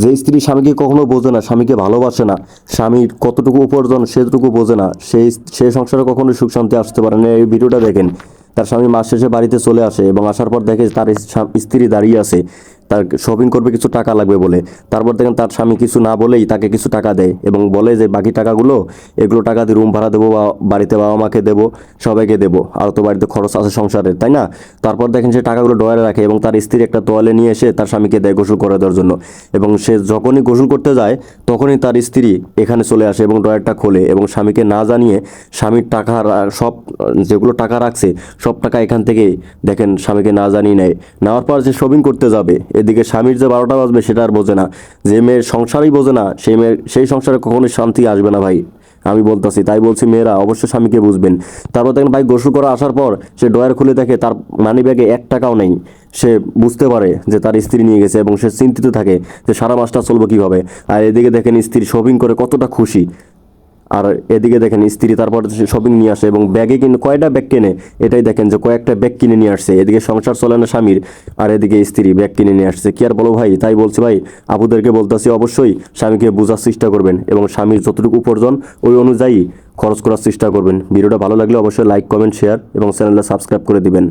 যে স্ত্রী স্বামীকে কখনো বোঝে না, স্বামীকে ভালোবাসে না, স্বামীর কতটুকু উপার্জন সেটুকু বোঝে না, সেই সংসারে কখনো সুখ শান্তি আসতে পারে না। এই ভিডিওটা দেখেন, তার স্বামী মাস শেষে বাড়িতে চলে আসে এবং আসার পর দেখে তার স্ত্রী দাঁড়িয়ে আছে, তার শপিং করবে, কিছু টাকা লাগবে বলে। তারপর দেখেন তার স্বামী কিছু না বলেই তাকে কিছু টাকা দেয় এবং বলে যে বাকি টাকাগুলো, এগুলো টাকা দিয়ে রুম ভাড়া দেবো বা বাড়িতে বাবা মাকে দেবো, সবাইকে দেবো, আর তো বাড়িতে খরচ আছে সংসারের, তাই না? তারপর দেখেন সে টাকাগুলো ডয়ারে রাখে এবং তার স্ত্রী একটা তোয়ালে নিয়ে এসে তার স্বামীকে দেয় গোসল করে দেওয়ার জন্য। এবং সে যখনই গোসল করতে যায় তখনই তার স্ত্রী এখানে চলে আসে এবং ড্রয়ারটা খোলে এবং স্বামীকে না জানিয়ে স্বামীর টাকা সব, যেগুলো টাকা রাখছে সব টাকা এখান থেকেই দেখেন স্বামীকে না জানিয়ে নেয়। নেওয়ার পর যে শপিং করতে যাবে, এদিকে স্বামীর যে 12টা বাজবে সেটা আর বোঝে না। যে মেয়ের সংসারই বোঝে না, সেই সংসারে কখনোই শান্তি আসবে না ভাই, আমি বলতাছি। তাই বলছি মেয়েরা অবশ্যই স্বামীকে বুঝবেন। তারপর দেখেন ভাই গোসল করে আসার পর সে ড্রয়ার খুলে দেখে তার মানি ব্যাগে 1 টাকাও নেই। সে বুঝতে পারে যে তার স্ত্রী নিয়ে গেছে এবং সে চিন্তিত থাকে যে সারা মাসটা চলবে কিভাবে। আর এদিকে দেখেন স্ত্রী শপিং করে কতটা খুশি। আর এদিকে দেখেন স্ত্রী তারপর শপিং নিয়ে আসে এবং ব্যাগে কিনে কয়টা ব্যাগ কিনে, এটাই দেখেন যে কয়েকটা ব্যাগ কিনে নিয়ে আসছে। এদিকে সংসার চলে না স্বামীর, আর এদিকে স্ত্রী ব্যাগ কিনে নিয়ে আসছে। কি আর বলো ভাই, তাই বলছি ভাই, আপুদেরকে বলতেছি অবশ্যই স্বামীকে বোঝার চেষ্টা করবেন এবং স্বামীর যতটুকু উপার্জন ওই অনুযায়ী খরচ করার চেষ্টা করবেন। ভিডিওটা ভালো লাগলে অবশ্যই লাইক, কমেন্ট, শেয়ার এবং চ্যানেলটা সাবস্ক্রাইব করে দিবেন।